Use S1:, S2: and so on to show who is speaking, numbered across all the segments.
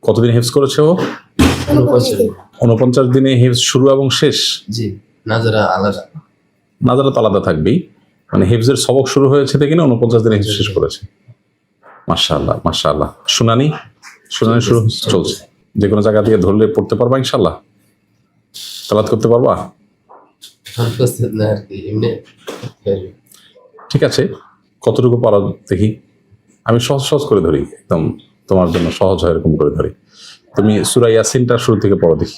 S1: কতদিন হিফজ করেছে ও? 49 দিনে হিফজ শুরু এবং শেষ।
S2: জি, নাজারা আলাদা।
S1: নাজারা তো আলাদা থাকবেই, মানে হিফজের সবক শুরু হয়েছে থেকে 49 দিনে হিফজ শেষ করেছে। মাশাআল্লাহ মাশাআল্লাহ। শুনানি শুরু চলছে। যে কোনো জায়গা থেকে ধরলে পড়তে পারবা ইনশাআল্লাহ? তেলাওয়াত করতে পারবা? ঠিক আছে, কতটুকু পারো দেখি। আমি সহজ করে ধরি, একদম তোমার জন্য সহজ হয় এরকম করে ধরি। তুমি সূরা ইয়াসিনটা শুরু থেকে পড়ো দেখি।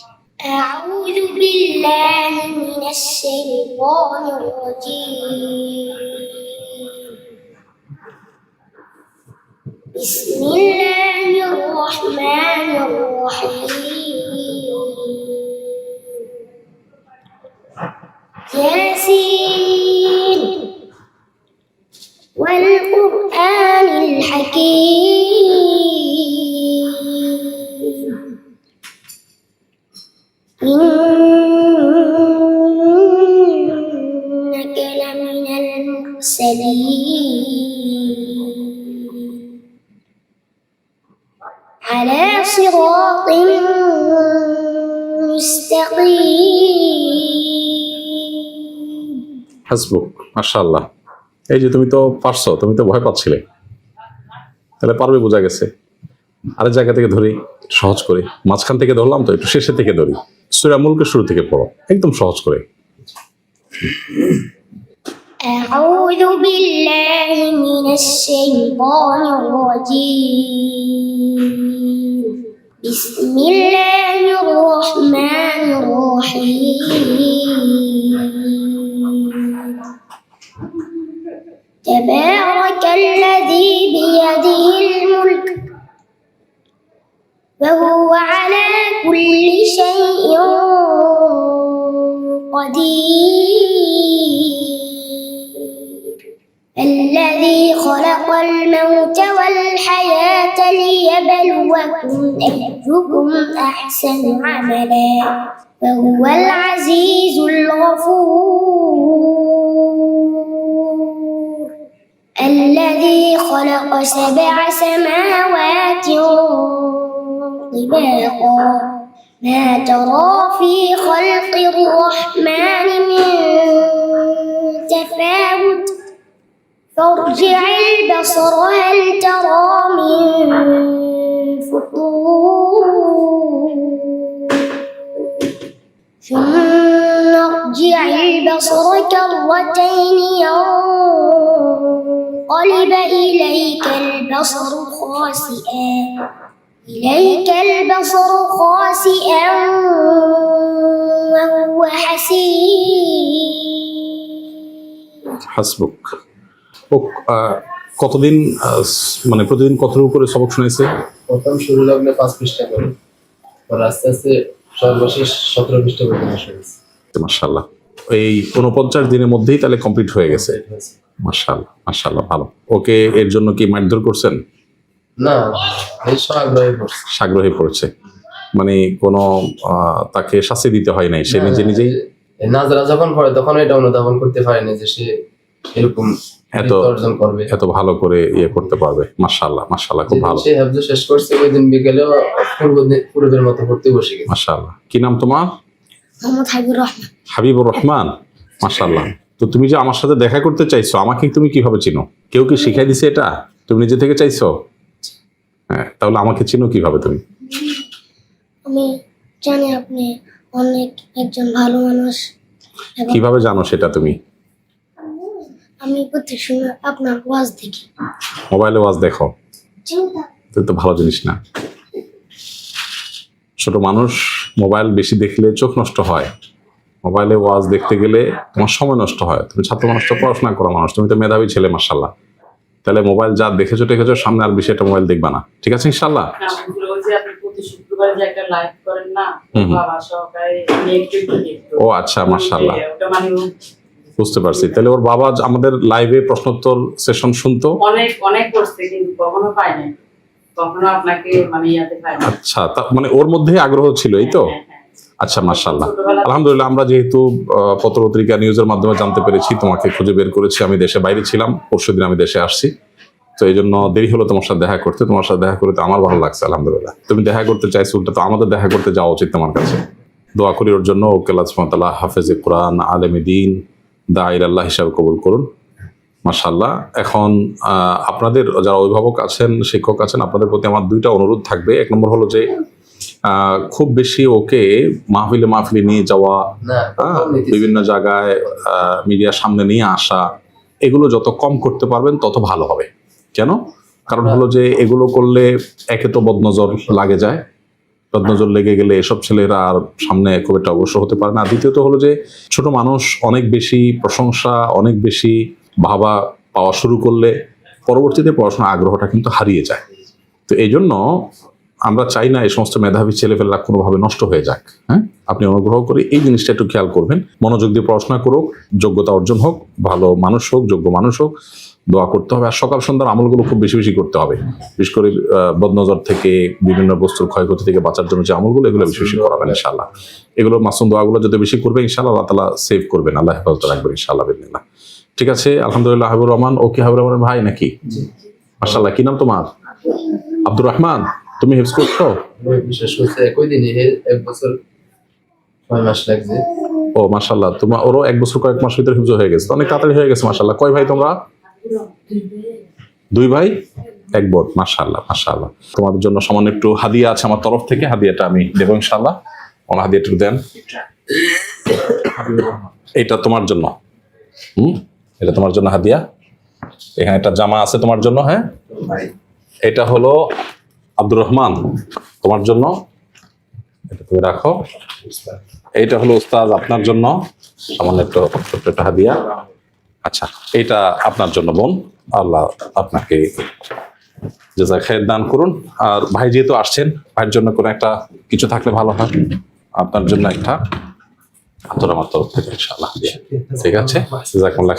S3: أعوذ بالله من الشيطان الرجيم. بسم الله الرحمن الرحيم. ياسين والقرآن الحكيم إنك لمن المرسلين على صراط مستقيم.
S1: হাসবুক, মাশাআল্লাহ। এই যে তুমি তো পারছো, তুমি তো ভয় পাচ্ছিলে, তাহলে পারবে বোঝা গেছে। আরেক জায়গা থেকে ধরি সহজ করে, মাঝখান থেকে ধরলাম তো একটু শেষের থেকে ধরি। সূরা মুলকের শুরু থেকে পড়ো একদম সহজ করে।
S3: أعوذ بالله من الشيطان الرجيم. بسم الله الرحمن الرحيم. تبارك الذي بيده الملك وهو على كل شيء قدير. الذي خلق الموت والحياة ليبلوكم أيكم أحسن عملا وهو العزيز الغفور. الذي خلق 7 سماوات طباقا ما ترى في خلق الرحمن من تفاوت فارجع البصر هل ترى من فطور ثم ارجع البصر كرتين ينقلب إليك البصر خاسئا وهو حسير.
S1: হাসবুক। ও কতদিন মানে প্রতিদিন কতটুকু করে সবক শুনাইছে?
S2: প্রথম শুরু লাগলে 5 পৃষ্ঠা করে, পর আস্তে আস্তে সর্বশেষ 17 পৃষ্ঠা পর্যন্ত শুনেছি।
S1: মাশাআল্লাহ। এই 49 দিনের মধ্যেই তাহলে কমপ্লিট হয়ে গেছে। মাশাআল্লাহ মাশাআল্লাহ, ভালো। ওকে এর জন্য কি মারধর করছেন?
S2: না, এই আগ্রহী পড়ছে।
S1: সাগ্রহে পড়ছে, মানে কোনো তাকে শাস্তি দিতে হয় নাই, সে নিজে নিজেই
S2: নাজারা যখন পড়ে তখন এটা অনুধাবন করতে পারে না যে সে এরকম অর্জন করবে,
S1: এত ভালো করে ইয়ে করতে পারবে। মাশাআল্লাহ মাশাআল্লাহ, খুব ভালো।
S2: সে হাফজ শেষ করছে ওই দিন বিকেলেও পূর্বের মতো পড়তে বসে গেছে।
S1: মাশাআল্লাহ। কি নাম তোমার?
S3: মোহাম্মদ হাবিবুর রহমান।
S1: হাবিবুর রহমান, মাশাআল্লাহ। তো তুমি যে আমার সাথে দেখা করতে চাইছো, আমাকে তুমি কিভাবে চিনো? কেউ কি শিখাই দিছে এটা? তুমি নিজে থেকে চাইছো? হ্যাঁ, তাহলে আমাকে চিনো কিভাবে তুমি?
S3: আমি জানি আপনি অনেক একজন ভালো মানুষ।
S1: কিভাবে জানো সেটা তুমি?
S3: আমি প্রত্যেক সময় আপনার ওয়াজ দেখি।
S1: মোবাইলে ওয়াজ দেখো? তো ভালো জিনিস না। ছোট মানুষ মোবাইল বেশি দেখলে চোখ নষ্ট হয়। মোবাইলে ওয়াজ দেখতে গেলে তোমার সময় নষ্ট হয়। তুমি ছাত্র মানুষ তো, পড়াশোনা করা মানুষ, তুমি তো মেধাবী ছেলে মাশাআল্লাহ। তাহলে মোবাইল যা দেখেছো সামনে আর বেশি একটা মোবাইল দেখবা না, ঠিক আছে ইনশাআল্লাহ? ও আচ্ছা, মাশাআল্লাহ, বুঝতে পারছি। তাহলে ওর বাবা আমাদের লাইভে প্রশ্নোত্তর সেশন শুনতো
S4: অনেক করছে, কিন্তু কখনো পায় নাই, কখনো আপনাকে মানে ইয়াতে পায় না।
S1: আচ্ছা, মানে ওর মধ্যে আগ্রহ ছিল, এই তো? আচ্ছা, মাশাআল্লাহ, আলহামদুলিল্লাহ। আমরা যেহেতু পত্রপত্রিকা নিউজের মাধ্যমে জানতে পেরেছি, তোমাকে খুঁজে বের করেছি। আমি দেশে বাইরে ছিলাম, পরশুদিন আমি দেশে আসছি। তো এই জন্য দেরি হলো তোমার সাথে দেখা করতে। তোমার সাথে দেখা করতে আমার ভালো লাগছে, আলহামদুলিল্লাহ। তুমি দেখা করতে চাইছো, উল্টা তো আমাদের দেখা করতে যাওয়া উচিত তোমার কাছে। দোয়া করি ওর জন্য, ওকে আল্লাহ সুবহানাহু ওয়া তাআলা হাফেজে কোরআন, আলেমে দ্বীন, দাঈর আল্লাহ হিসাবে কবুল করুন। মাশাআল্লাহ। এখন আপনাদের যারা অভিভাবক আছেন, শিক্ষক আছেন, আপনাদের প্রতি আমার দুইটা অনুরোধ থাকবে। এক নম্বর হলো যে খুব বেশি ওকে মাহফিলে নিয়ে যাওয়া,
S2: না কম নিতেছি।
S1: বিভিন্ন জায়গায় মিডিয়ার সামনে নিয়ে আসা, এগুলো যত কম করতে পারবেন তত ভালো হবে। কেন? কারণ হলো যে এগুলো করলে একে তো বদনজর লাগে যায়, বদনজর লেগে গেলে এসব ছেলেরা আর সামনে খুব একটা অগ্রসর হতে পারে না। আর দ্বিতীয়ত হলো যে ছোট মানুষ অনেক বেশি প্রশংসা, অনেক বেশি ভাবা পাওয়া শুরু করলে পরবর্তীতে পড়াশোনার আগ্রহটা কিন্তু হারিয়ে যায়। তো এই জন্য আমরা চাই না এই সমস্ত মেধাবী ছেলেপেলেরা কোনোভাবে নষ্ট হয়ে যাক। হ্যাঁ, আপনি অনুগ্রহ করে এই জিনিসটা একটু খেয়াল করবেন। মনোযোগ দিয়ে পড়াশোনা করুক, যোগ্যতা অর্জন হোক, ভালো মানুষ হোক, যোগ্য মানুষ হোক, দোয়া করতে হবে। আর সকাল সন্ধ্যার আমলগুলো খুব বেশি বেশি করতে হবে। বিশেষ করে বদনজর থেকে, বিভিন্ন বস্তুর ক্ষয়ক্ষতি থেকে বাঁচার জন্য যে আমলগুলো, এগুলো বেশি বেশি করাবেন ইনশাআল্লাহ। এগুলো মাসুম দোয়াগুলো যদি বেশি করবে ইনশাআল্লাহ, আল্লাহ তাআলা সেভ করবেন, আল্লাহ হেফাজত রাখবেন ইনশাআল্লাহ বিদিনিল্লাহ। ঠিক আছে, আলহামদুলিল্লাহ। হাবিবুর রহমান, ওকে হাবিবুর রহমানের ভাই নাকি? মাশাআল্লাহ। কি নাম তোমার? আব্দুর রহমান। তুমি হিফজ করছো?
S2: বিশেষ করছে একই দিনে 1 বছর 6 মাস লাগছে।
S1: ও মাশাআল্লাহ, তোমার ওরও 1 বছর কয়েক মাস ভিতরে হিফজ হয়ে গেছে, অনেক তাড়াতাড়ি হয়ে গেছে মাশাআল্লাহ। কয় ভাই তোমরা? 2 ভাই 1 বোন। মাশাআল্লাহ মাশাআল্লাহ। তোমাদের জন্য সামান্য একটু হাদিয়া আছে আমার তরফ থেকে, হাদিয়াটা আমি দেবো ইনশাআল্লাহ। ওনার হাদিয়াটা একটু দেন। এটা তোমার জন্য, এটা তোমার জন্য হাদিয়া। এখানে একটা জামা আছে তোমার জন্য। হ্যাঁ, এটা হলো আব্দুর রহমান, তোমার জন্য, এটা তুমি রাখো। এইটা হলো উস্তাদ আপনার জন্য, সামান্য একটু ছোট্ট একটা হাদিয়া। আচ্ছা, এটা আপনার জন্য বোন, আল্লাহ আপনাকে জাযায়ে খায়ের দান করুন। আর ভাই যেহেতু আসছেন, ভাইয়ের জন্য কোনো একটা কিছু থাকলে ভালো হয়। আপনার জন্য একটা আতর আমার তরফ থেকে ইনশাআল্লাহ। ঠিক আছে, জাযাকুমুল্লাহ।